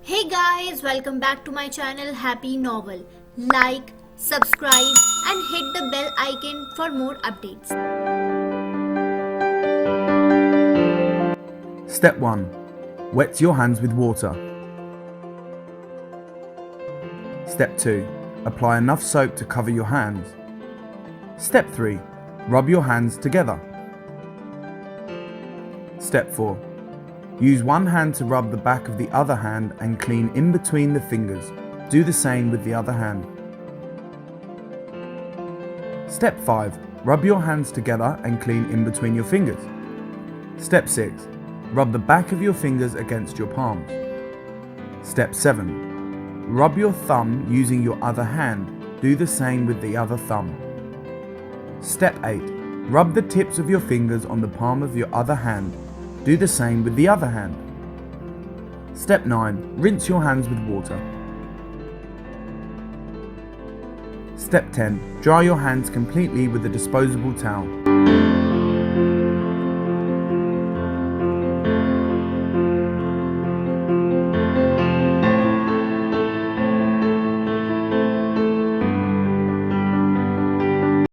Hey guys, welcome back to my channel Happy Novel. Like, subscribe and hit the bell icon for more updates. Step 1. Wet your hands with water. Step 2. Apply enough soap to cover your hands. Step 3. Rub your hands together. Step 4. Use one hand to rub the back of the other hand and clean in between the fingers. Do the same with the other hand. Step 5. Rub your hands together and clean in between your fingers. Step 6. Rub the back of your fingers against your palms. Step 7. Rub your thumb using your other hand. Do the same with the other thumb. Step 8. Rub the tips of your fingers on the palm of your other hand. Do the same with the other hand. Step 9. Rinse your hands with water. Step 10. Dry your hands completely with a disposable towel.